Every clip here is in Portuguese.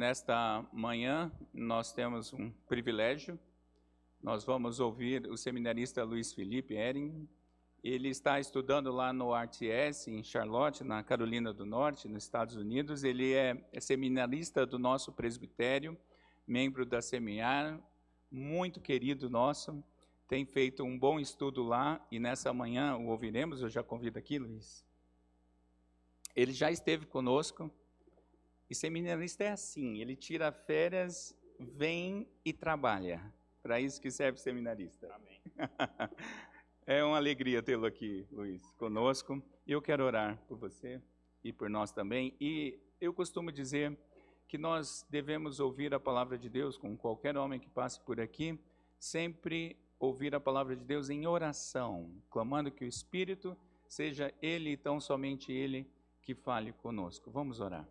nesta manhã nós temos um privilégio. Nós vamos ouvir o seminarista Luiz Felipe Ehring. Ele está estudando lá no RTS, em Charlotte, na Carolina do Norte, nos Estados Unidos. Ele é seminarista do nosso presbitério, membro da Semiar, muito querido nosso. Tem feito um bom estudo lá e nessa manhã o ouviremos. Eu já convido aqui, Luiz. Ele já esteve conosco. E seminarista é assim, ele tira férias, vem e trabalha. Para isso que serve seminarista. Amém. É uma alegria tê-lo aqui, Luiz, conosco. Eu quero orar por você e por nós também. E eu costumo dizer que nós devemos ouvir a palavra de Deus, com qualquer homem que passe por aqui, sempre ouvir a palavra de Deus em oração, clamando que o Espírito seja Ele e tão somente Ele que fale conosco. Vamos orar.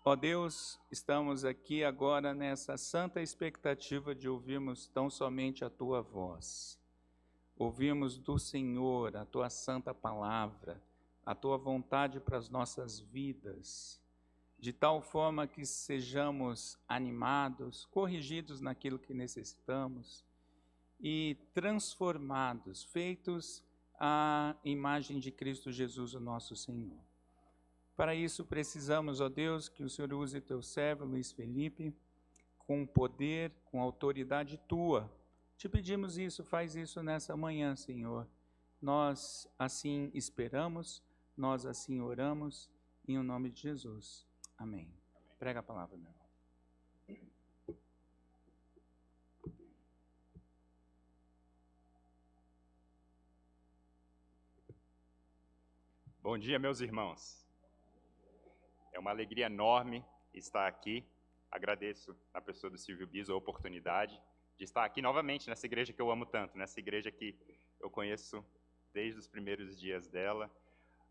Ó Deus, estamos aqui agora nessa santa expectativa de ouvirmos tão somente a Tua voz. Ouvirmos do Senhor a Tua santa palavra, a Tua vontade para as nossas vidas, de tal forma que sejamos animados, corrigidos naquilo que necessitamos e transformados, feitos à imagem de Cristo Jesus, o nosso Senhor. Para isso precisamos, ó Deus, que o Senhor use teu servo, Luiz Felipe, com poder, com autoridade tua. Te pedimos isso, faz isso nessa manhã, Senhor. Nós assim esperamos, nós assim oramos, em nome de Jesus. Amém. Prega a palavra, meu irmão. Bom dia, meus irmãos. É uma alegria enorme estar aqui. Agradeço à pessoa do Silvio Bis a oportunidade de estar aqui novamente nessa igreja que eu amo tanto, nessa igreja que eu conheço desde os primeiros dias dela.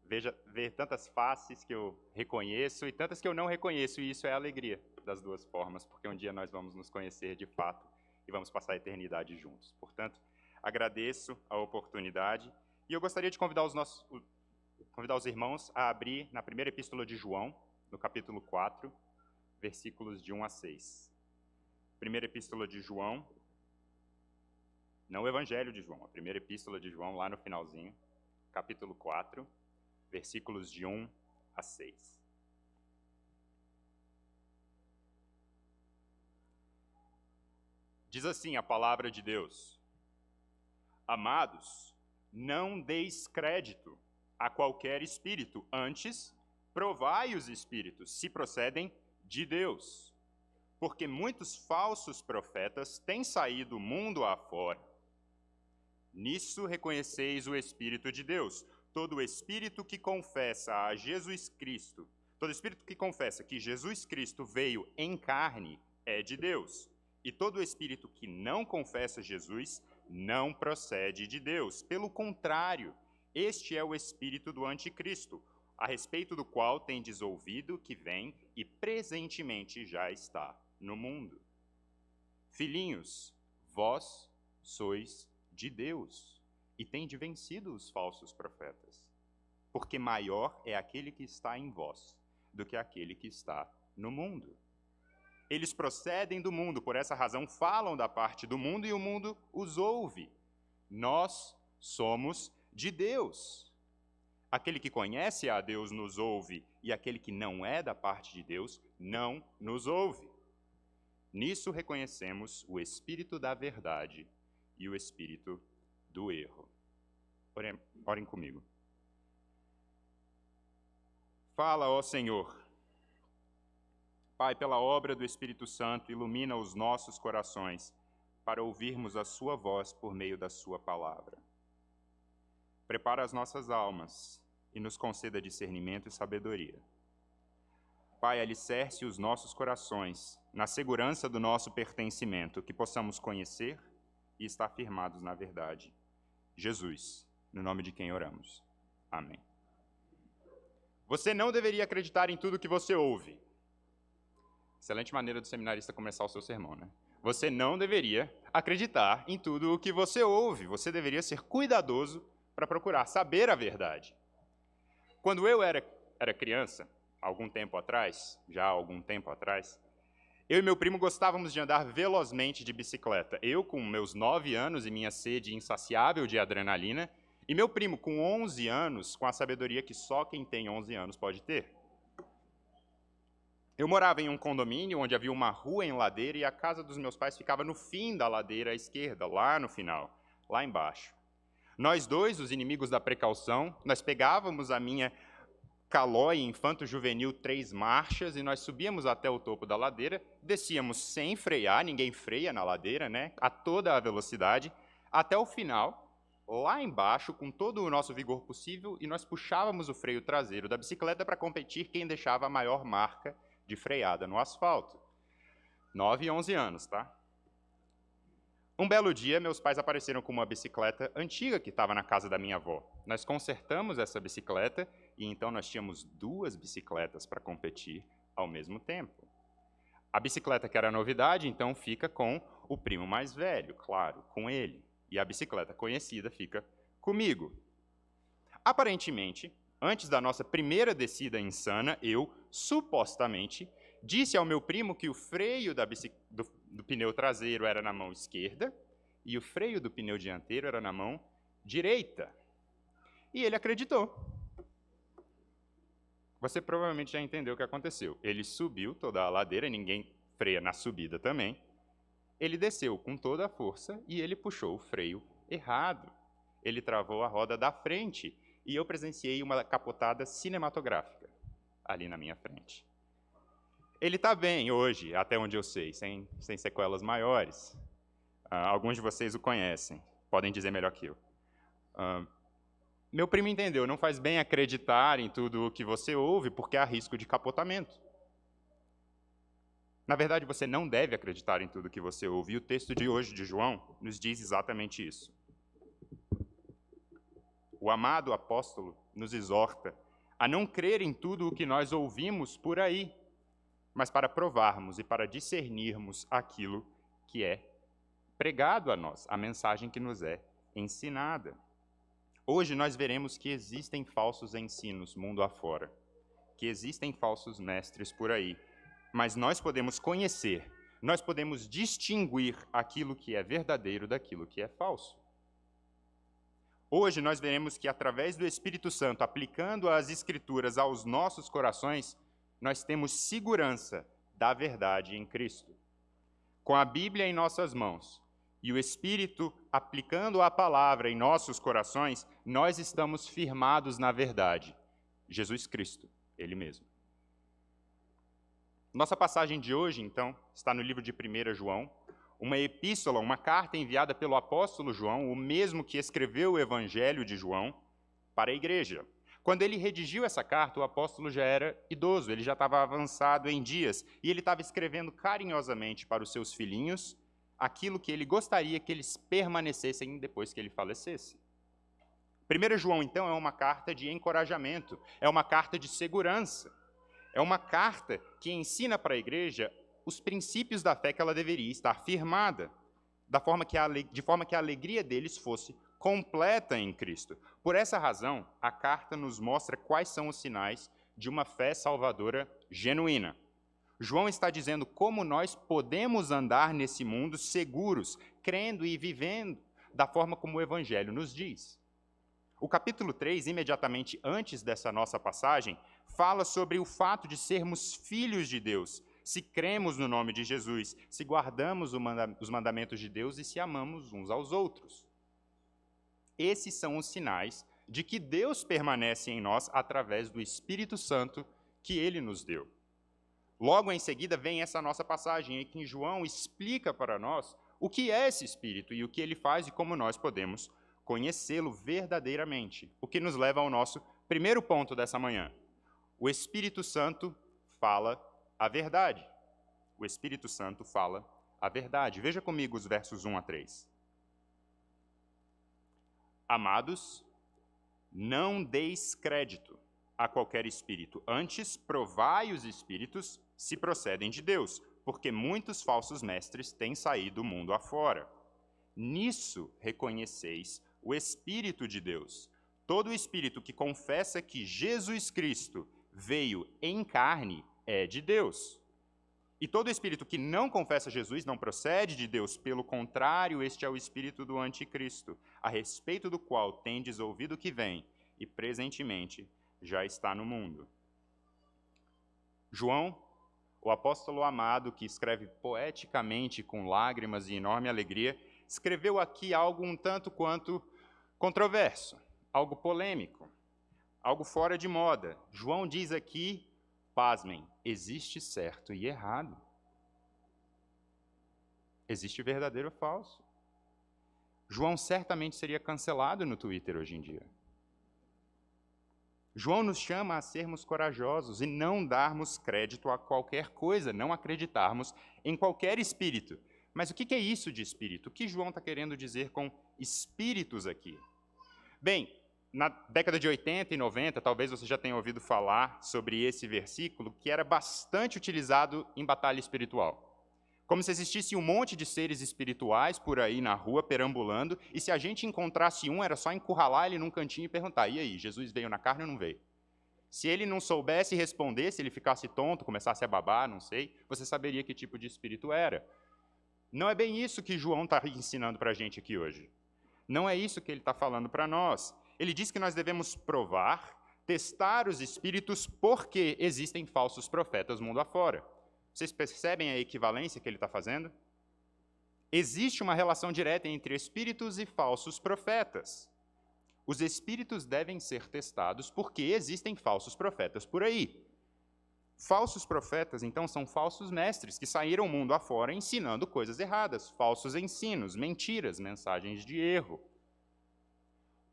Ver tantas faces que eu reconheço e tantas que eu não reconheço, e isso é a alegria das duas formas, porque um dia nós vamos nos conhecer de fato e vamos passar a eternidade juntos. Portanto, agradeço a oportunidade e eu gostaria de convidar os irmãos a abrir na primeira epístola de João, no capítulo 4, versículos de 1 a 6. Primeira epístola de João, não o Evangelho de João, a primeira epístola de João, lá no finalzinho, capítulo 4, versículos de 1 a 6. Diz assim a palavra de Deus: Amados, não deis crédito a qualquer espírito, antes provai os espíritos, se procedem de Deus. Porque muitos falsos profetas têm saído mundo afora. Nisso reconheceis o Espírito de Deus. Todo espírito que confessa a Jesus Cristo, todo espírito que confessa que Jesus Cristo veio em carne, é de Deus. E todo espírito que não confessa Jesus não procede de Deus. Pelo contrário, este é o espírito do anticristo, a respeito do qual tendes ouvido que vem e presentemente já está no mundo. Filhinhos, vós sois de Deus e tendes vencido os falsos profetas, porque maior é aquele que está em vós do que aquele que está no mundo. Eles procedem do mundo, por essa razão falam da parte do mundo e o mundo os ouve. Nós somos de Deus. Aquele que conhece a Deus nos ouve, e aquele que não é da parte de Deus não nos ouve. Nisso reconhecemos o espírito da verdade e o espírito do erro. Orem comigo. Fala, ó Senhor. Pai, pela obra do Espírito Santo, ilumina os nossos corações para ouvirmos a sua voz por meio da sua palavra. Prepara as nossas almas e nos conceda discernimento e sabedoria. Pai, alicerce os nossos corações na segurança do nosso pertencimento, que possamos conhecer e estar firmados na verdade. Jesus, no nome de quem oramos. Amém. Você não deveria acreditar em tudo que você ouve. Excelente maneira do seminarista começar o seu sermão, né? Você não deveria acreditar em tudo o que você ouve. Você deveria ser cuidadoso para procurar saber a verdade. Quando eu era criança, já há algum tempo atrás, Eu e meu primo gostávamos de andar velozmente de bicicleta. Eu, com meus 9 anos e minha sede insaciável de adrenalina, e meu primo, com 11 anos, com a sabedoria que só quem tem 11 anos pode ter. Eu morava em um condomínio onde havia uma rua em ladeira e a casa dos meus pais ficava no fim da ladeira à esquerda, lá no final, lá embaixo. Nós dois, os inimigos da precaução, nós pegávamos a minha Caloi infanto-juvenil 3 marchas e nós subíamos até o topo da ladeira, descíamos sem frear, ninguém freia na ladeira, né? A toda a velocidade, até o final, lá embaixo, com todo o nosso vigor possível, e nós puxávamos o freio traseiro da bicicleta para competir quem deixava a maior marca de freada no asfalto. 9 e 11 anos, tá? Um belo dia, meus pais apareceram com uma bicicleta antiga que estava na casa da minha avó. Nós consertamos essa bicicleta e então nós tínhamos 2 bicicletas para competir ao mesmo tempo. A bicicleta que era novidade, então, fica com o primo mais velho, claro, com ele. E a bicicleta conhecida fica comigo. Aparentemente, antes da nossa primeira descida insana, eu, supostamente, disse ao meu primo que o freio do pneu traseiro era na mão esquerda e o freio do pneu dianteiro era na mão direita. E ele acreditou. Você provavelmente já entendeu o que aconteceu. Ele subiu toda a ladeira, ninguém freia na subida também. Ele desceu com toda a força e ele puxou o freio errado. Ele travou a roda da frente e eu presenciei uma capotada cinematográfica ali na minha frente. Ele está bem hoje, até onde eu sei, sem sequelas maiores. Alguns de vocês o conhecem, podem dizer melhor que eu. Meu primo entendeu, não faz bem acreditar em tudo o que você ouve, porque há risco de capotamento. Na verdade, você não deve acreditar em tudo o que você ouve, e o texto de hoje de João nos diz exatamente isso. O amado apóstolo nos exorta a não crer em tudo o que nós ouvimos por aí, mas para provarmos e para discernirmos aquilo que é pregado a nós, a mensagem que nos é ensinada. Hoje nós veremos que existem falsos ensinos mundo afora, que existem falsos mestres por aí, mas nós podemos conhecer, nós podemos distinguir aquilo que é verdadeiro daquilo que é falso. Hoje nós veremos que através do Espírito Santo, aplicando as Escrituras aos nossos corações, nós temos segurança da verdade em Cristo. Com a Bíblia em nossas mãos e o Espírito aplicando a palavra em nossos corações, nós estamos firmados na verdade. Jesus Cristo, Ele mesmo. Nossa passagem de hoje, então, está no livro de 1 João, uma epístola, uma carta enviada pelo apóstolo João, o mesmo que escreveu o Evangelho de João, para a igreja. Quando ele redigiu essa carta, o apóstolo já era idoso, ele já estava avançado em dias, e ele estava escrevendo carinhosamente para os seus filhinhos aquilo que ele gostaria que eles permanecessem depois que ele falecesse. 1 João, então, é uma carta de encorajamento, é uma carta de segurança, é uma carta que ensina para a igreja os princípios da fé que ela deveria estar firmada, de forma que a alegria deles fosse completa em Cristo. Por essa razão, a carta nos mostra quais são os sinais de uma fé salvadora genuína. João está dizendo como nós podemos andar nesse mundo seguros, crendo e vivendo da forma como o Evangelho nos diz. O capítulo 3, imediatamente antes dessa nossa passagem, fala sobre o fato de sermos filhos de Deus, se cremos no nome de Jesus, se guardamos os mandamentos de Deus e se amamos uns aos outros. Esses são os sinais de que Deus permanece em nós através do Espírito Santo que Ele nos deu. Logo em seguida vem essa nossa passagem em que João explica para nós o que é esse Espírito e o que ele faz e como nós podemos conhecê-lo verdadeiramente. O que nos leva ao nosso primeiro ponto dessa manhã. O Espírito Santo fala a verdade. O Espírito Santo fala a verdade. Veja comigo os versos 1 a 3. Amados, não deis crédito a qualquer espírito. Antes, provai os espíritos se procedem de Deus, porque muitos falsos mestres têm saído do mundo afora. Nisso reconheceis o Espírito de Deus. Todo espírito que confessa que Jesus Cristo veio em carne é de Deus. E todo espírito que não confessa Jesus não procede de Deus, pelo contrário, este é o espírito do anticristo, a respeito do qual tendes ouvido que vem, e presentemente já está no mundo. João, o apóstolo amado, que escreve poeticamente com lágrimas e enorme alegria, escreveu aqui algo um tanto quanto controverso, algo polêmico, algo fora de moda. João diz aqui, pasmem, existe certo e errado. Existe verdadeiro ou falso. João certamente seria cancelado no Twitter hoje em dia. João nos chama a sermos corajosos e não darmos crédito a qualquer coisa, não acreditarmos em qualquer espírito. Mas o que é isso de espírito? O que João está querendo dizer com espíritos aqui? Bem, na década de 80 e 90, talvez você já tenha ouvido falar sobre esse versículo, que era bastante utilizado em batalha espiritual. Como se existisse um monte de seres espirituais por aí na rua, perambulando, e se a gente encontrasse um, era só encurralar ele num cantinho e perguntar, e aí, Jesus veio na carne ou não veio? Se ele não soubesse responder, se ele ficasse tonto, começasse a babar, não sei, você saberia que tipo de espírito era. Não é bem isso que João está ensinando para a gente aqui hoje. Não é isso que ele está falando para nós. Ele diz que nós devemos provar, testar os espíritos, porque existem falsos profetas mundo afora. Vocês percebem a equivalência que ele está fazendo? Existe uma relação direta entre espíritos e falsos profetas. Os espíritos devem ser testados porque existem falsos profetas por aí. Falsos profetas, então, são falsos mestres que saíram mundo afora ensinando coisas erradas, falsos ensinos, mentiras, mensagens de erro.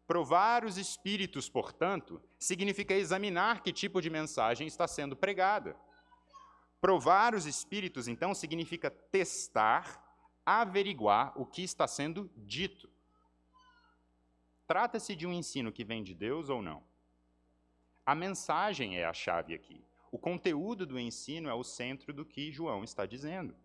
Provar os espíritos, portanto, significa examinar que tipo de mensagem está sendo pregada. Provar os espíritos, então, significa testar, averiguar o que está sendo dito. Trata-se de um ensino que vem de Deus ou não? A mensagem é a chave aqui. O conteúdo do ensino é o centro do que João está dizendo.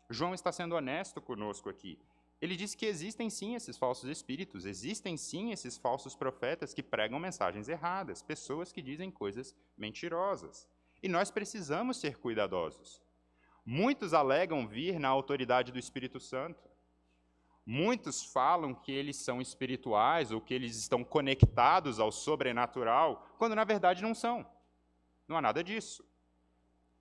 João está sendo honesto conosco aqui. Ele diz que existem sim esses falsos espíritos, existem sim esses falsos profetas que pregam mensagens erradas, pessoas que dizem coisas mentirosas. E nós precisamos ser cuidadosos. Muitos alegam vir na autoridade do Espírito Santo. Muitos falam que eles são espirituais ou que eles estão conectados ao sobrenatural, quando na verdade não são. Não há nada disso.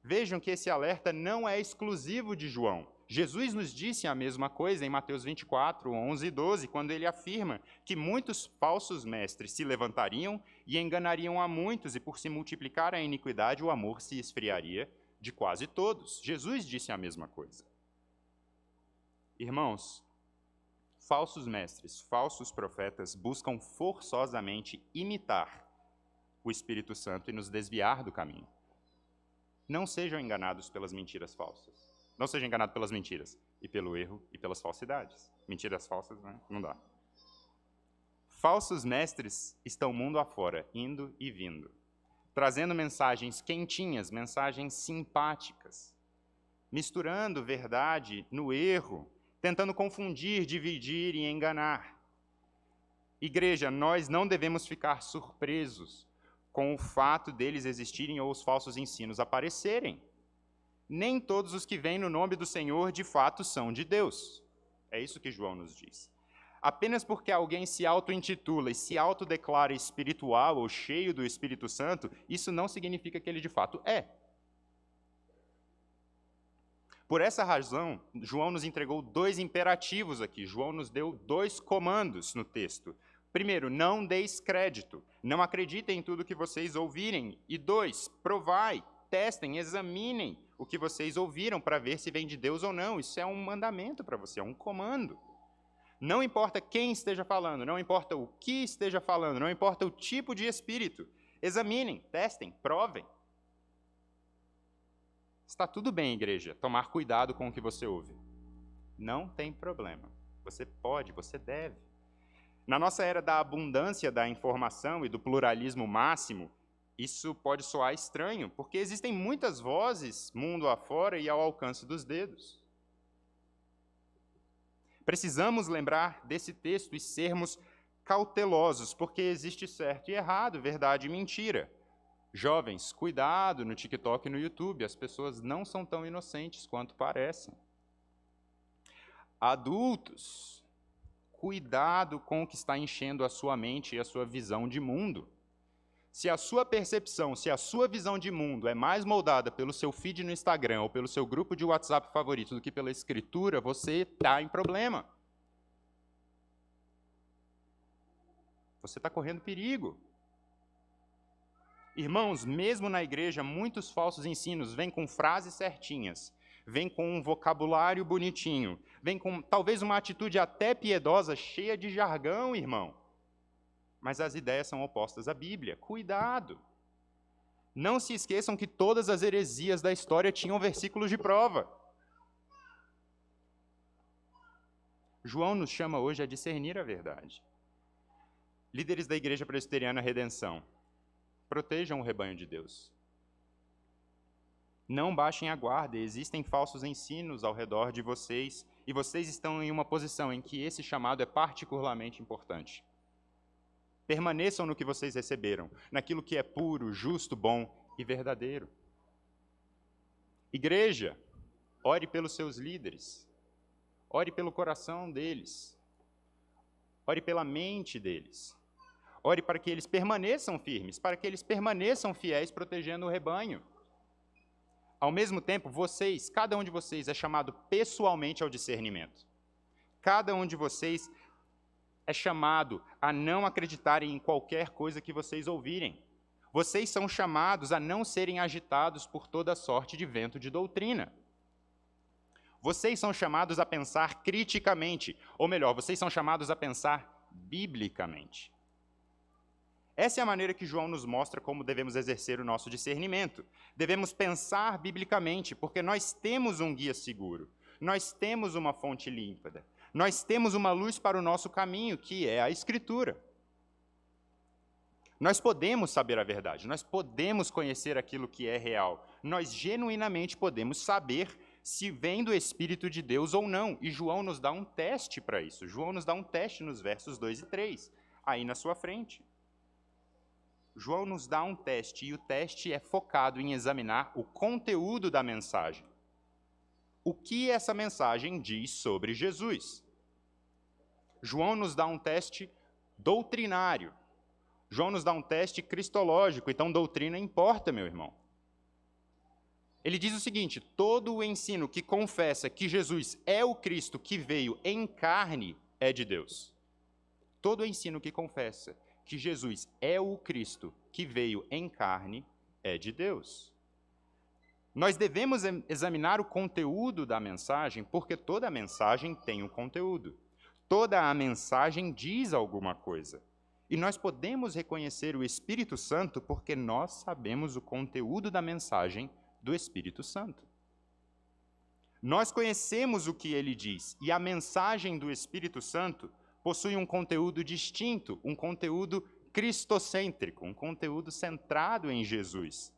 Vejam que esse alerta não é exclusivo de João. Jesus nos disse a mesma coisa em Mateus 24, 11 e 12, quando ele afirma que muitos falsos mestres se levantariam e enganariam a muitos, e por se multiplicar a iniquidade, o amor se esfriaria de quase todos. Jesus disse a mesma coisa. Irmãos, falsos mestres, falsos profetas buscam forçosamente imitar o Espírito Santo e nos desviar do caminho. Não sejam enganados pelas mentiras falsas. Não sejam enganados pelas mentiras, e pelo erro e pelas falsidades. Mentiras falsas, né? Não dá. Falsos mestres estão mundo afora, indo e vindo, trazendo mensagens quentinhas, mensagens simpáticas, misturando verdade no erro, tentando confundir, dividir e enganar. Igreja, nós não devemos ficar surpresos com o fato deles existirem ou os falsos ensinos aparecerem. Nem todos os que vêm no nome do Senhor, de fato, são de Deus. É isso que João nos diz. Apenas porque alguém se auto-intitula e se autodeclara espiritual ou cheio do Espírito Santo, isso não significa que ele de fato é. Por essa razão, João nos entregou 2 imperativos aqui. João nos deu 2 comandos no texto. Primeiro, não deis crédito. Não acreditem em tudo que vocês ouvirem. E 2, provai, testem, examinem o que vocês ouviram para ver se vem de Deus ou não. Isso é um mandamento para você, é um comando. Não importa quem esteja falando, não importa o que esteja falando, não importa o tipo de espírito. Examinem, testem, provem. Está tudo bem, igreja, tomar cuidado com o que você ouve. Não tem problema. Você pode, você deve. Na nossa era da abundância da informação e do pluralismo máximo, isso pode soar estranho, porque existem muitas vozes mundo afora e ao alcance dos dedos. Precisamos lembrar desse texto e sermos cautelosos, porque existe certo e errado, verdade e mentira. Jovens, cuidado no TikTok e no YouTube, as pessoas não são tão inocentes quanto parecem. Adultos, cuidado com o que está enchendo a sua mente e a sua visão de mundo. Se a sua percepção, se a sua visão de mundo é mais moldada pelo seu feed no Instagram ou pelo seu grupo de WhatsApp favorito do que pela Escritura, você está em problema. Você está correndo perigo. Irmãos, mesmo na igreja, muitos falsos ensinos vêm com frases certinhas, vêm com um vocabulário bonitinho, vêm com talvez uma atitude até piedosa, cheia de jargão, irmão. Mas as ideias são opostas à Bíblia. Cuidado! Não se esqueçam que todas as heresias da história tinham versículos de prova. João nos chama hoje a discernir a verdade. Líderes da Igreja Presbiteriana Redenção, protejam o rebanho de Deus. Não baixem a guarda, existem falsos ensinos ao redor de vocês, e vocês estão em uma posição em que esse chamado é particularmente importante. Permaneçam no que vocês receberam, naquilo que é puro, justo, bom e verdadeiro. Igreja, ore pelos seus líderes, ore pelo coração deles, ore pela mente deles. Ore para que eles permaneçam firmes, para que eles permaneçam fiéis, protegendo o rebanho. Ao mesmo tempo, vocês, cada um de vocês é chamado pessoalmente ao discernimento. Cada um de vocês é chamado a não acreditarem em qualquer coisa que vocês ouvirem. Vocês são chamados a não serem agitados por toda sorte de vento de doutrina. Vocês são chamados a pensar criticamente, ou melhor, vocês são chamados a pensar biblicamente. Essa é a maneira que João nos mostra como devemos exercer o nosso discernimento. Devemos pensar biblicamente, porque nós temos um guia seguro, nós temos uma fonte límpida, nós temos uma luz para o nosso caminho, que é a Escritura. Nós podemos saber a verdade, nós podemos conhecer aquilo que é real, nós genuinamente podemos saber se vem do Espírito de Deus ou não, e João nos dá um teste para isso. João nos dá um teste nos versos 2 e 3, aí na sua frente. João nos dá um teste, e o teste é focado em examinar o conteúdo da mensagem. O que essa mensagem diz sobre Jesus? João nos dá um teste doutrinário. João nos dá um teste cristológico, então doutrina importa, meu irmão. Ele diz o seguinte: todo o ensino que confessa que Jesus é o Cristo que veio em carne é de Deus. Todo o ensino que confessa que Jesus é o Cristo que veio em carne é de Deus. Nós devemos examinar o conteúdo da mensagem, porque toda a mensagem tem um conteúdo. Toda a mensagem diz alguma coisa. E nós podemos reconhecer o Espírito Santo porque nós sabemos o conteúdo da mensagem do Espírito Santo. Nós conhecemos o que ele diz, e a mensagem do Espírito Santo possui um conteúdo distinto, um conteúdo cristocêntrico, um conteúdo centrado em Jesus.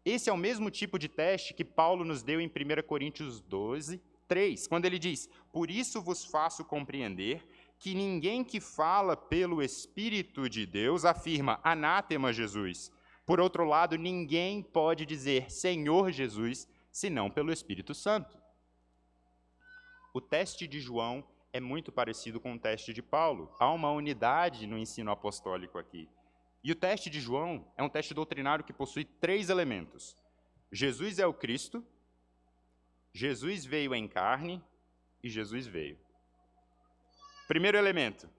Esse é o mesmo tipo de teste que Paulo nos deu em 1 Coríntios 12, 3, quando ele diz: por isso vos faço compreender que ninguém que fala pelo Espírito de Deus afirma anátema Jesus. Por outro lado, ninguém pode dizer Senhor Jesus, senão pelo Espírito Santo. O teste de João é muito parecido com o teste de Paulo. Há uma unidade no ensino apostólico aqui. E o teste de João é um teste doutrinário que possui 3 elementos. Jesus é o Cristo, Jesus veio em carne e Jesus veio. Primeiro elemento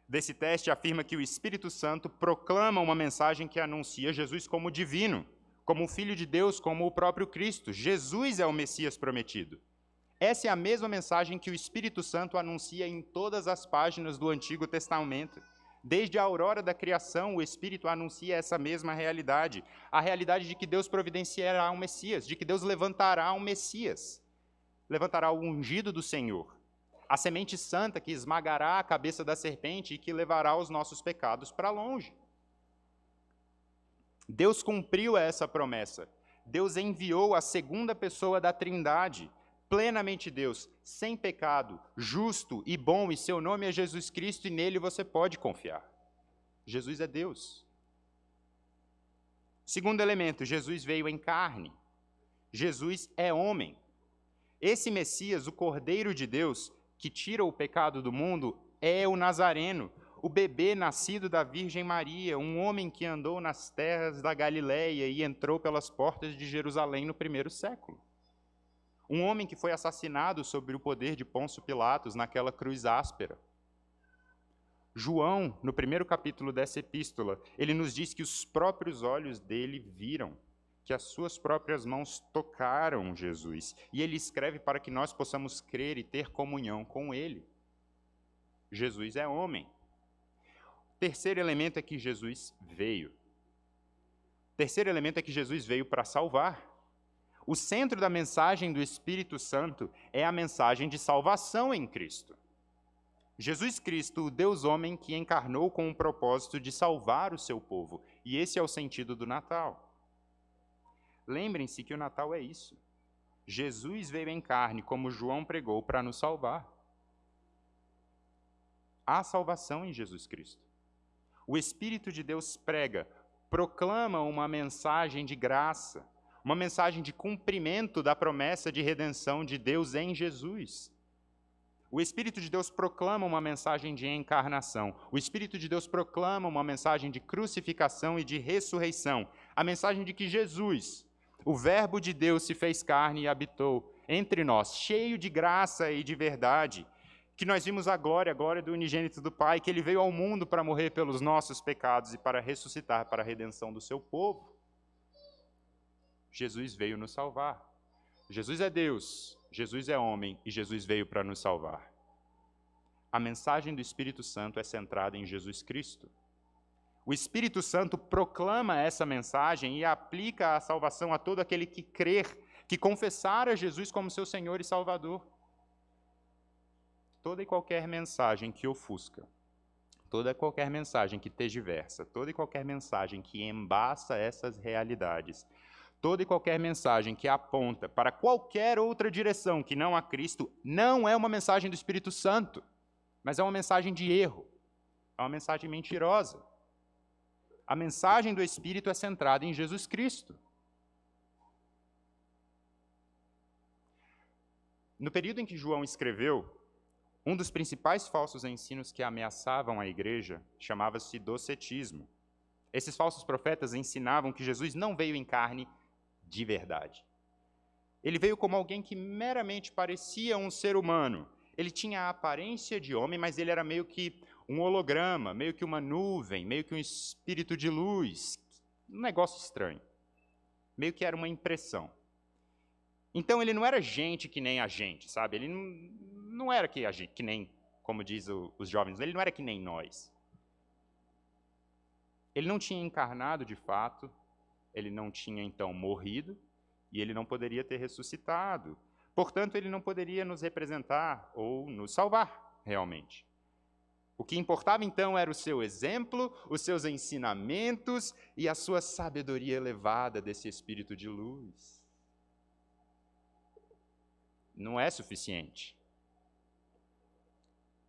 desse teste afirma que o Espírito Santo proclama uma mensagem que anuncia Jesus como divino, como o Filho de Deus, como o próprio Cristo. Jesus é o Messias prometido. Essa é a mesma mensagem que o Espírito Santo anuncia em todas as páginas do Antigo Testamento. Desde a aurora da criação, o Espírito anuncia essa mesma realidade, a realidade de que Deus providenciará um Messias, de que Deus levantará um Messias, levantará o ungido do Senhor, a semente santa que esmagará a cabeça da serpente e que levará os nossos pecados para longe. Deus cumpriu essa promessa. Deus enviou a segunda pessoa da Trindade, plenamente Deus, sem pecado, justo e bom, e seu nome é Jesus Cristo, e nele você pode confiar. Jesus é Deus. Segundo elemento, Jesus veio em carne. Jesus é homem. Esse Messias, o Cordeiro de Deus, que tira o pecado do mundo, é o Nazareno, o bebê nascido da Virgem Maria, um homem que andou nas terras da Galileia e entrou pelas portas de Jerusalém no primeiro século. Um homem que foi assassinado sob o poder de Pôncio Pilatos naquela cruz áspera. João, no primeiro capítulo dessa epístola, ele nos diz que os próprios olhos dele viram, que as suas próprias mãos tocaram Jesus. E ele escreve para que nós possamos crer e ter comunhão com ele. Jesus é homem. Terceiro elemento é que Jesus veio. Terceiro elemento é que Jesus veio para salvar. O centro da mensagem do Espírito Santo é a mensagem de salvação em Cristo. Jesus Cristo, o Deus homem que encarnou com o propósito de salvar o seu povo. E esse é o sentido do Natal. Lembrem-se que o Natal é isso. Jesus veio em carne, como João pregou, para nos salvar. Há salvação em Jesus Cristo. O Espírito de Deus prega, proclama uma mensagem de graça, uma mensagem de cumprimento da promessa de redenção de Deus em Jesus. O Espírito de Deus proclama uma mensagem de encarnação. O Espírito de Deus proclama uma mensagem de crucificação e de ressurreição. A mensagem de que Jesus, o Verbo de Deus, se fez carne e habitou entre nós, cheio de graça e de verdade, que nós vimos a glória do unigênito do Pai, que ele veio ao mundo para morrer pelos nossos pecados e para ressuscitar para a redenção do seu povo. Jesus veio nos salvar. Jesus é Deus, Jesus é homem e Jesus veio para nos salvar. A mensagem do Espírito Santo é centrada em Jesus Cristo. O Espírito Santo proclama essa mensagem e aplica a salvação a todo aquele que crer, que confessar a Jesus como seu Senhor e Salvador. Toda e qualquer mensagem que ofusca, toda e qualquer mensagem que tergiversa, toda e qualquer mensagem que embaça essas realidades, toda e qualquer mensagem que aponta para qualquer outra direção que não a Cristo, não é uma mensagem do Espírito Santo, mas é uma mensagem de erro, é uma mensagem mentirosa. A mensagem do Espírito é centrada em Jesus Cristo. No período em que João escreveu, um dos principais falsos ensinos que ameaçavam a igreja chamava-se docetismo. Esses falsos profetas ensinavam que Jesus não veio em carne de verdade. Ele veio como alguém que meramente parecia um ser humano. Ele tinha a aparência de homem, mas ele era meio que um holograma, meio que uma nuvem, meio que um espírito de luz. Um negócio estranho. Meio que era uma impressão. Então ele não era gente que nem a gente, sabe? Ele não era que nem, como diz os jovens, ele não era que nem nós. Ele não tinha encarnado de fato, ele não tinha então morrido, e ele não poderia ter ressuscitado. Portanto, ele não poderia nos representar ou nos salvar, realmente. O que importava então era o seu exemplo, os seus ensinamentos e a sua sabedoria elevada desse espírito de luz. Não é suficiente.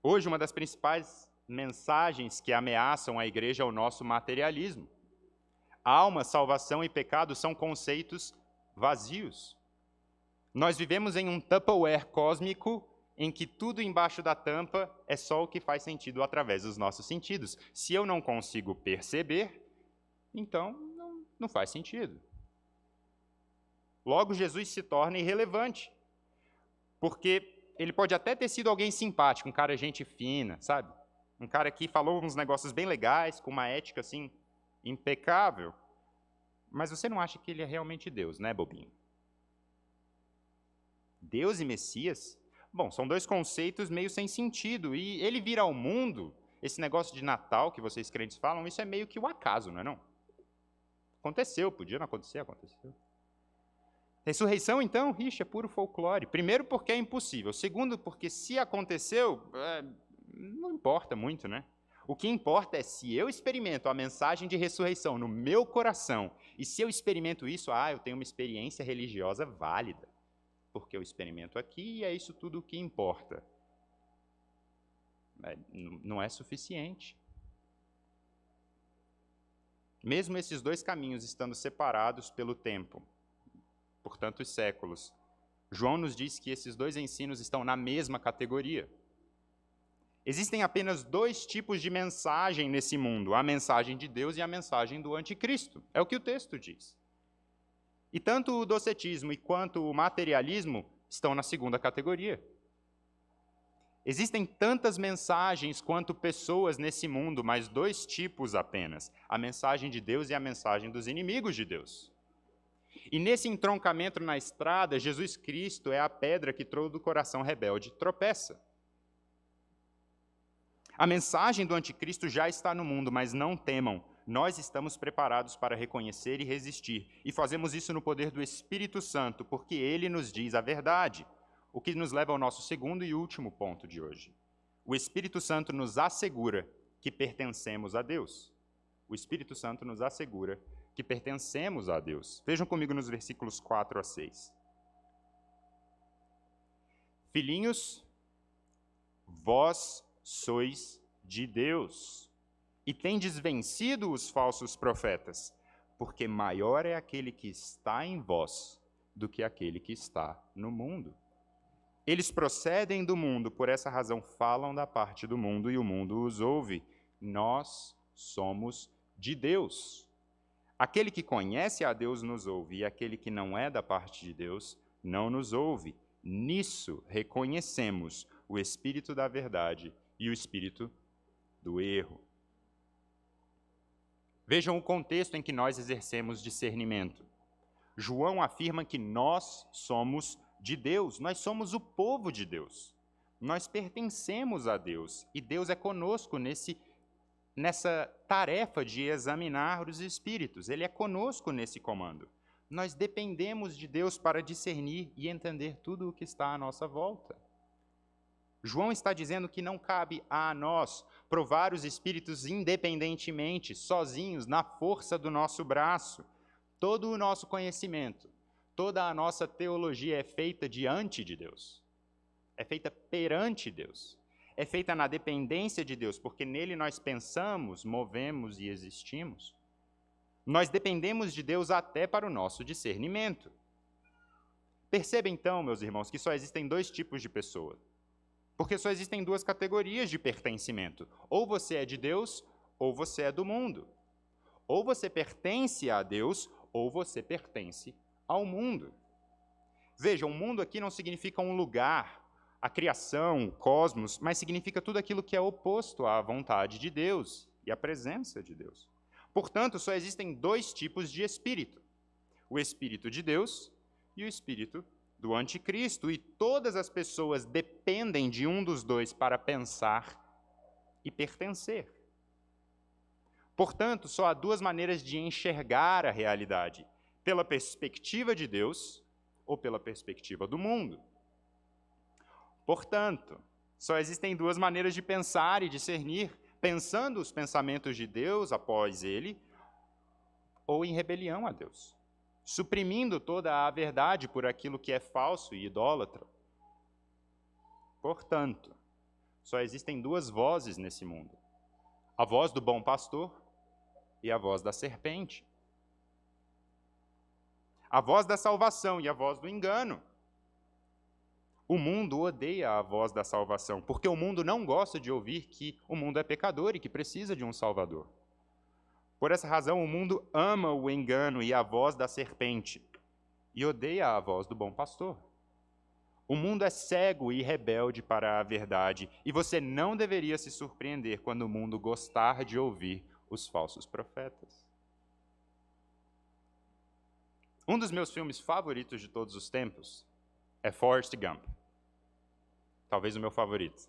Hoje, uma das principais mensagens que ameaçam a igreja é o nosso materialismo. Alma, salvação e pecado são conceitos vazios. Nós vivemos em um Tupperware cósmico em que tudo embaixo da tampa é só o que faz sentido através dos nossos sentidos. Se eu não consigo perceber, então não faz sentido. Logo, Jesus se torna irrelevante, porque ele pode até ter sido alguém simpático, um cara gente fina, sabe? Um cara que falou uns negócios bem legais, com uma ética assim impecável. Mas você não acha que ele é realmente Deus, né, bobinho? Deus e Messias? Bom, são dois conceitos meio sem sentido. E ele vir ao mundo, esse negócio de Natal que vocês crentes falam, isso é meio que o acaso, não é não? Aconteceu, podia não acontecer, aconteceu. Ressurreição, então, é puro folclore. Primeiro, porque é impossível. Segundo, porque se aconteceu, não importa muito, né? O que importa é se eu experimento a mensagem de ressurreição no meu coração, e se eu experimento isso, eu tenho uma experiência religiosa válida, porque eu experimento aqui e é isso tudo o que importa. Não é suficiente. Mesmo esses dois caminhos estando separados pelo tempo, por tantos séculos, João nos diz que esses dois ensinos estão na mesma categoria. Existem apenas dois tipos de mensagem nesse mundo, a mensagem de Deus e a mensagem do anticristo. É o que o texto diz. E tanto o docetismo quanto o materialismo estão na segunda categoria. Existem tantas mensagens quanto pessoas nesse mundo, mas dois tipos apenas: a mensagem de Deus e a mensagem dos inimigos de Deus. E nesse entroncamento na estrada, Jesus Cristo é a pedra que todo coração rebelde tropeça. A mensagem do anticristo já está no mundo, mas não temam. Nós estamos preparados para reconhecer e resistir. E fazemos isso no poder do Espírito Santo, porque ele nos diz a verdade. O que nos leva ao nosso segundo e último ponto de hoje. O Espírito Santo nos assegura que pertencemos a Deus. O Espírito Santo nos assegura que pertencemos a Deus. Vejam comigo nos versículos 4 a 6. Filhinhos, vós sois de Deus, e tendes vencido os falsos profetas, porque maior é aquele que está em vós do que aquele que está no mundo. Eles procedem do mundo, por essa razão falam da parte do mundo, e o mundo os ouve. Nós somos de Deus. Aquele que conhece a Deus nos ouve, e aquele que não é da parte de Deus não nos ouve. Nisso reconhecemos o espírito da verdade e o espírito do erro. Vejam o contexto em que nós exercemos discernimento. João afirma que nós somos de Deus, nós somos o povo de Deus. Nós pertencemos a Deus e Deus é conosco nessa tarefa de examinar os espíritos. Ele é conosco nesse comando. Nós dependemos de Deus para discernir e entender tudo o que está à nossa volta. João está dizendo que não cabe a nós provar os espíritos independentemente, sozinhos, na força do nosso braço. Todo o nosso conhecimento, toda a nossa teologia é feita diante de Deus. É feita perante Deus. É feita na dependência de Deus, porque nele nós pensamos, movemos e existimos. Nós dependemos de Deus até para o nosso discernimento. Perceba então, meus irmãos, que só existem dois tipos de pessoa. Porque só existem duas categorias de pertencimento. Ou você é de Deus, ou você é do mundo. Ou você pertence a Deus, ou você pertence ao mundo. Veja, o mundo aqui não significa um lugar, a criação, o cosmos, mas significa tudo aquilo que é oposto à vontade de Deus e à presença de Deus. Portanto, só existem dois tipos de espírito: o espírito de Deus e o espírito do anticristo, e todas as pessoas dependem de um dos dois para pensar e pertencer. Portanto, só há duas maneiras de enxergar a realidade: pela perspectiva de Deus ou pela perspectiva do mundo. Portanto, só existem duas maneiras de pensar e discernir: pensando os pensamentos de Deus após ele, ou em rebelião a Deus, suprimindo toda a verdade por aquilo que é falso e idólatra. Portanto, só existem duas vozes nesse mundo: a voz do bom pastor e a voz da serpente. A voz da salvação e a voz do engano. O mundo odeia a voz da salvação, porque o mundo não gosta de ouvir que o mundo é pecador e que precisa de um Salvador. Por essa razão, o mundo ama o engano e a voz da serpente, e odeia a voz do bom pastor. O mundo é cego e rebelde para a verdade, e você não deveria se surpreender quando o mundo gostar de ouvir os falsos profetas. Um dos meus filmes favoritos de todos os tempos é Forrest Gump. Talvez o meu favorito.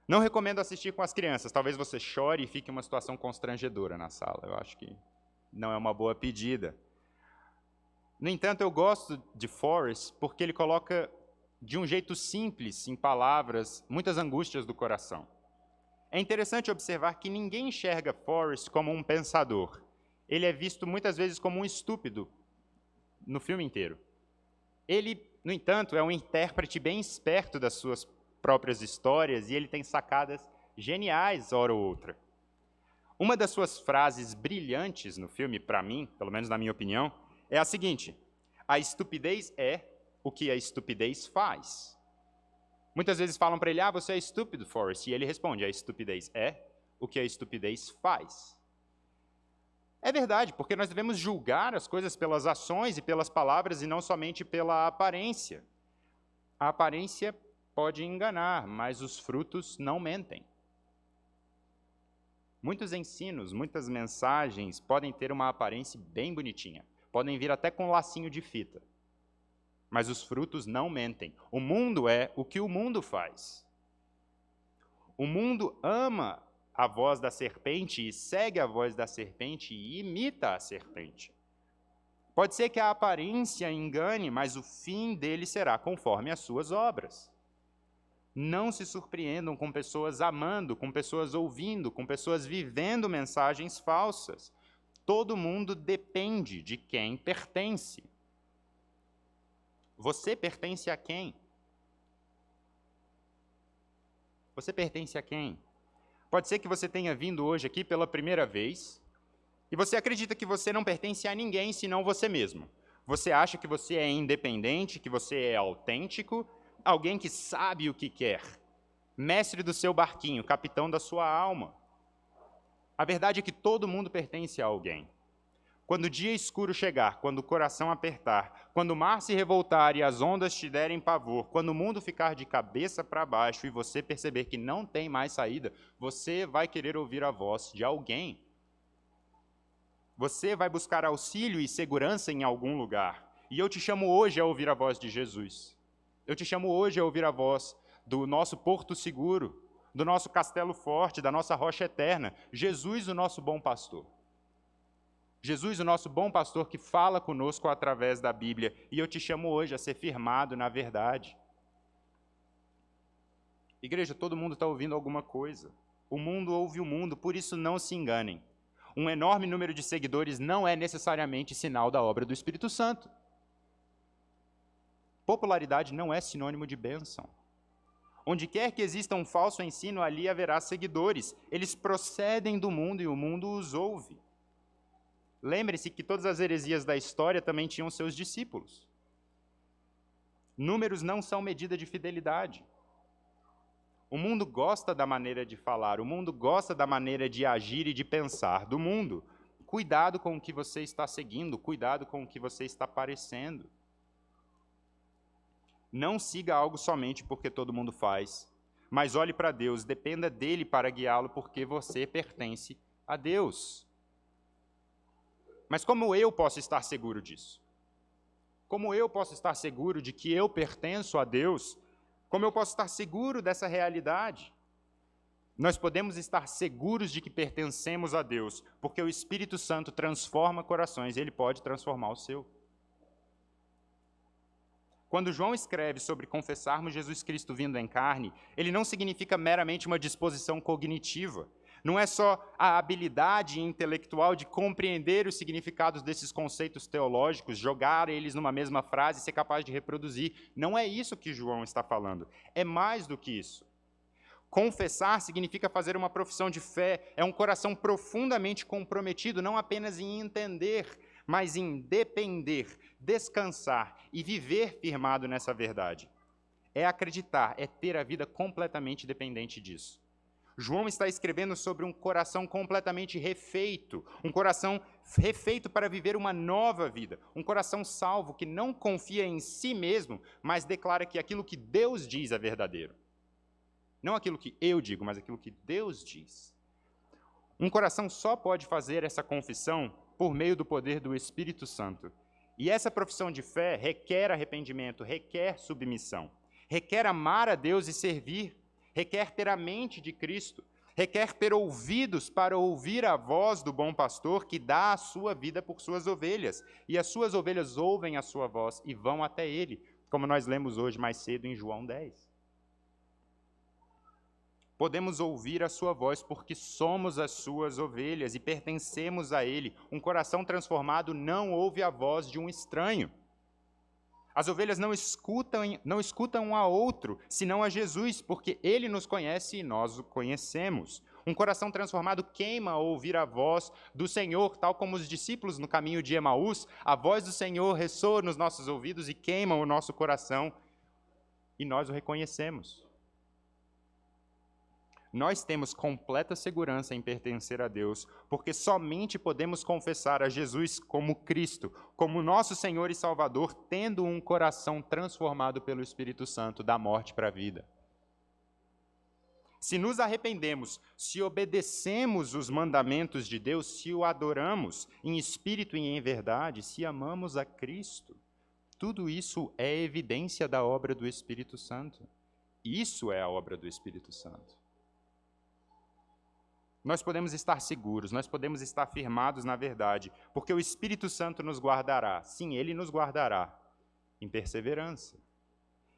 Não recomendo assistir com as crianças. Talvez você chore e fique em uma situação constrangedora na sala. Eu acho que não é uma boa pedida. No entanto, eu gosto de Forrest porque ele coloca de um jeito simples, em palavras, muitas angústias do coração. É interessante observar que ninguém enxerga Forrest como um pensador. Ele é visto muitas vezes como um estúpido no filme inteiro. Ele, no entanto, é um intérprete bem esperto das suas próprias histórias e ele tem sacadas geniais, hora ou outra. Uma das suas frases brilhantes no filme, para mim, pelo menos na minha opinião, é a seguinte: a estupidez é o que a estupidez faz. Muitas vezes falam para ele: você é estúpido, Forrest, e ele responde: a estupidez é o que a estupidez faz. É verdade, porque nós devemos julgar as coisas pelas ações e pelas palavras e não somente pela aparência. A aparência pode enganar, mas os frutos não mentem. Muitos ensinos, muitas mensagens podem ter uma aparência bem bonitinha. Podem vir até com um lacinho de fita. Mas os frutos não mentem. O mundo é o que o mundo faz. O mundo ama a voz da serpente e segue a voz da serpente e imita a serpente. Pode ser que a aparência engane, mas o fim dele será conforme as suas obras. Não se surpreendam com pessoas amando, com pessoas ouvindo, com pessoas vivendo mensagens falsas. Todo mundo depende de quem pertence. Você pertence a quem? Você pertence a quem? Pode ser que você tenha vindo hoje aqui pela primeira vez e você acredita que você não pertence a ninguém senão você mesmo. Você acha que você é independente, que você é autêntico, alguém que sabe o que quer, mestre do seu barquinho, capitão da sua alma. A verdade é que todo mundo pertence a alguém. Quando o dia escuro chegar, quando o coração apertar, quando o mar se revoltar e as ondas te derem pavor, quando o mundo ficar de cabeça para baixo e você perceber que não tem mais saída, você vai querer ouvir a voz de alguém. Você vai buscar auxílio e segurança em algum lugar. E eu te chamo hoje a ouvir a voz de Jesus. Eu te chamo hoje a ouvir a voz do nosso porto seguro, do nosso castelo forte, da nossa rocha eterna, Jesus, o nosso bom pastor. Jesus, o nosso bom pastor que fala conosco através da Bíblia, e eu te chamo hoje a ser firmado na verdade. Igreja, todo mundo está ouvindo alguma coisa. O mundo ouve o mundo, por isso não se enganem. Um enorme número de seguidores não é necessariamente sinal da obra do Espírito Santo. Popularidade não é sinônimo de bênção. Onde quer que exista um falso ensino, ali haverá seguidores. Eles procedem do mundo e o mundo os ouve. Lembre-se que todas as heresias da história também tinham seus discípulos. Números não são medida de fidelidade. O mundo gosta da maneira de falar, o mundo gosta da maneira de agir e de pensar do mundo. Cuidado com o que você está seguindo, cuidado com o que você está parecendo. Não siga algo somente porque todo mundo faz, mas olhe para Deus, dependa dele para guiá-lo, porque você pertence a Deus. Mas como eu posso estar seguro disso? Como eu posso estar seguro de que eu pertenço a Deus? Como eu posso estar seguro dessa realidade? Nós podemos estar seguros de que pertencemos a Deus, porque o Espírito Santo transforma corações, ele pode transformar o seu. Quando João escreve sobre confessarmos Jesus Cristo vindo em carne, ele não significa meramente uma disposição cognitiva. Não é só a habilidade intelectual de compreender os significados desses conceitos teológicos, jogar eles numa mesma frase e ser capaz de reproduzir. Não é isso que João está falando. É mais do que isso. Confessar significa fazer uma profissão de fé. É um coração profundamente comprometido, não apenas em entender, mas em depender, descansar e viver firmado nessa verdade. É acreditar, é ter a vida completamente dependente disso. João está escrevendo sobre um coração completamente refeito, um coração refeito para viver uma nova vida, um coração salvo que não confia em si mesmo, mas declara que aquilo que Deus diz é verdadeiro. Não aquilo que eu digo, mas aquilo que Deus diz. Um coração só pode fazer essa confissão por meio do poder do Espírito Santo. E essa profissão de fé requer arrependimento, requer submissão, requer amar a Deus e servir, requer ter a mente de Cristo, requer ter ouvidos para ouvir a voz do bom pastor que dá a sua vida por suas ovelhas. E as suas ovelhas ouvem a sua voz e vão até ele, como nós lemos hoje mais cedo em João 10. Podemos ouvir a sua voz porque somos as suas ovelhas e pertencemos a ele. Um coração transformado não ouve a voz de um estranho. As ovelhas não escutam um a outro, senão a Jesus, porque ele nos conhece e nós o conhecemos. Um coração transformado queima ao ouvir a voz do Senhor, tal como os discípulos no caminho de Emaús. A voz do Senhor ressoa nos nossos ouvidos e queima o nosso coração, e nós o reconhecemos. Nós temos completa segurança em pertencer a Deus, porque somente podemos confessar a Jesus como Cristo, como nosso Senhor e Salvador, tendo um coração transformado pelo Espírito Santo da morte para a vida. Se nos arrependemos, se obedecemos os mandamentos de Deus, se o adoramos em espírito e em verdade, se amamos a Cristo, tudo isso é evidência da obra do Espírito Santo. Isso é a obra do Espírito Santo. Nós podemos estar seguros, nós podemos estar firmados na verdade, porque o Espírito Santo nos guardará. Sim, ele nos guardará em perseverança.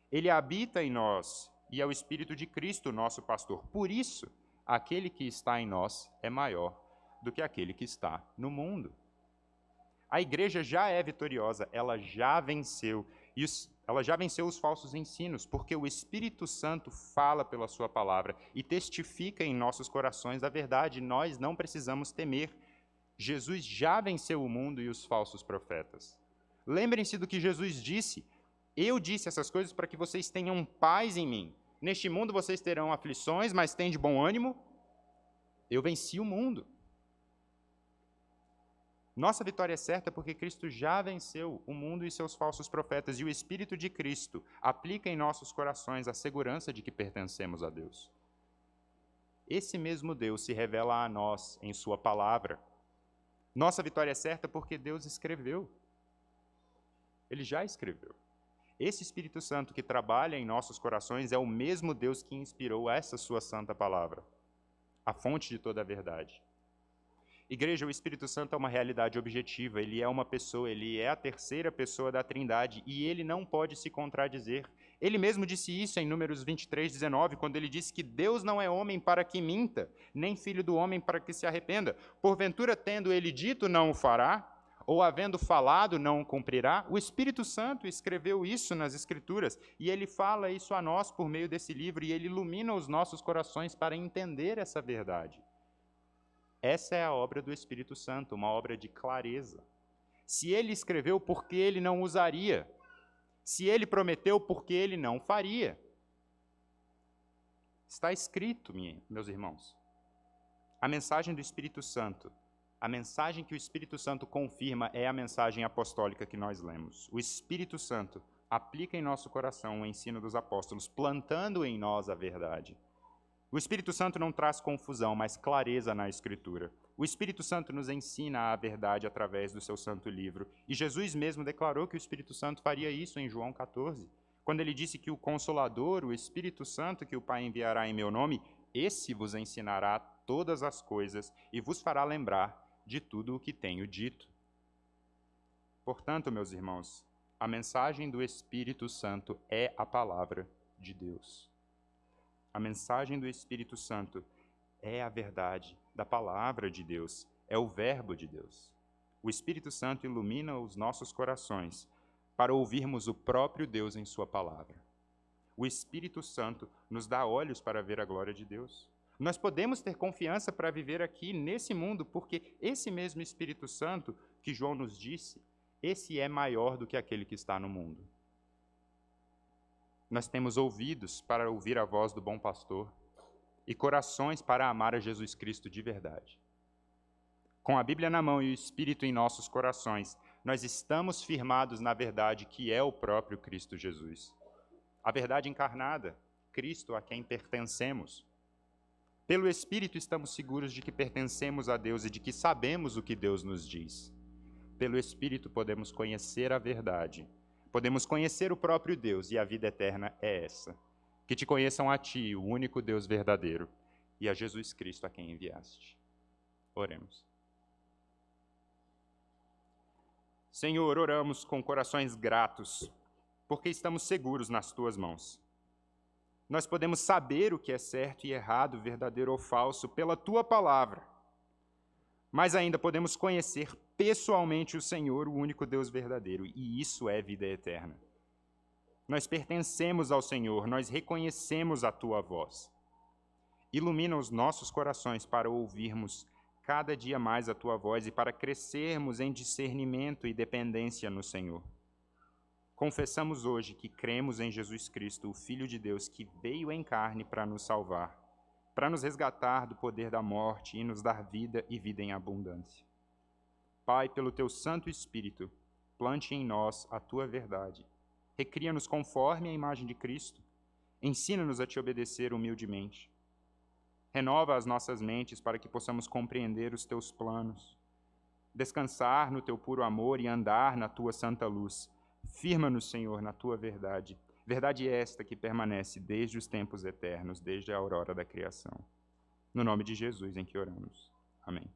Ele habita em nós e é o Espírito de Cristo, nosso pastor. Por isso, aquele que está em nós é maior do que aquele que está no mundo. A igreja já é vitoriosa, ela já venceu os falsos ensinos, porque o Espírito Santo fala pela sua palavra e testifica em nossos corações a verdade. Nós não precisamos temer. Jesus já venceu o mundo e os falsos profetas. Lembrem-se do que Jesus disse. Eu disse essas coisas para que vocês tenham paz em mim. Neste mundo vocês terão aflições, mas têm de bom ânimo. Eu venci o mundo. Nossa vitória é certa porque Cristo já venceu o mundo e seus falsos profetas, e o Espírito de Cristo aplica em nossos corações a segurança de que pertencemos a Deus. Esse mesmo Deus se revela a nós em sua palavra. Nossa vitória é certa porque Deus escreveu. Ele já escreveu. Esse Espírito Santo que trabalha em nossos corações é o mesmo Deus que inspirou essa sua santa palavra, a fonte de toda a verdade. Igreja, o Espírito Santo é uma realidade objetiva, ele é uma pessoa, ele é a terceira pessoa da Trindade e ele não pode se contradizer. Ele mesmo disse isso em Números 23, 19, quando ele disse que Deus não é homem para que minta, nem filho do homem para que se arrependa. Porventura, tendo ele dito, não o fará, ou havendo falado, não o cumprirá. O Espírito Santo escreveu isso nas Escrituras e ele fala isso a nós por meio desse livro e ele ilumina os nossos corações para entender essa verdade. Essa é a obra do Espírito Santo, uma obra de clareza. Se ele escreveu, por que ele não usaria? Se ele prometeu, por que ele não faria? Está escrito, meus irmãos. A mensagem do Espírito Santo, a mensagem que o Espírito Santo confirma é a mensagem apostólica que nós lemos. O Espírito Santo aplica em nosso coração o ensino dos apóstolos, plantando em nós a verdade. O Espírito Santo não traz confusão, mas clareza na Escritura. O Espírito Santo nos ensina a verdade através do seu santo livro. E Jesus mesmo declarou que o Espírito Santo faria isso em João 14, quando ele disse que o Consolador, o Espírito Santo que o Pai enviará em meu nome, esse vos ensinará todas as coisas e vos fará lembrar de tudo o que tenho dito. Portanto, meus irmãos, a mensagem do Espírito Santo é a palavra de Deus. A mensagem do Espírito Santo é a verdade da palavra de Deus, é o verbo de Deus. O Espírito Santo ilumina os nossos corações para ouvirmos o próprio Deus em sua palavra. O Espírito Santo nos dá olhos para ver a glória de Deus. Nós podemos ter confiança para viver aqui nesse mundo, porque esse mesmo Espírito Santo que João nos disse, esse é maior do que aquele que está no mundo. Nós temos ouvidos para ouvir a voz do bom pastor e corações para amar a Jesus Cristo de verdade. Com a Bíblia na mão e o Espírito em nossos corações, nós estamos firmados na verdade que é o próprio Cristo Jesus. A verdade encarnada, Cristo a quem pertencemos. Pelo Espírito estamos seguros de que pertencemos a Deus e de que sabemos o que Deus nos diz. Pelo Espírito podemos conhecer a verdade. Podemos conhecer o próprio Deus, e a vida eterna é essa: que te conheçam a ti, o único Deus verdadeiro, e a Jesus Cristo a quem enviaste. Oremos. Senhor, oramos com corações gratos, porque estamos seguros nas tuas mãos. Nós podemos saber o que é certo e errado, verdadeiro ou falso, pela tua palavra. Mas ainda podemos conhecer pessoalmente o Senhor, o único Deus verdadeiro, e isso é vida eterna. Nós pertencemos ao Senhor, nós reconhecemos a tua voz. Ilumina os nossos corações para ouvirmos cada dia mais a tua voz e para crescermos em discernimento e dependência no Senhor. Confessamos hoje que cremos em Jesus Cristo, o Filho de Deus, que veio em carne para nos salvar, para nos resgatar do poder da morte e nos dar vida e vida em abundância. Pai, pelo teu Santo Espírito, plante em nós a tua verdade. Recria-nos conforme a imagem de Cristo. Ensina-nos a te obedecer humildemente. Renova as nossas mentes para que possamos compreender os teus planos, descansar no teu puro amor e andar na tua santa luz. Firma-nos, Senhor, na tua verdade. Verdade esta que permanece desde os tempos eternos, desde a aurora da criação. No nome de Jesus em que oramos. Amém.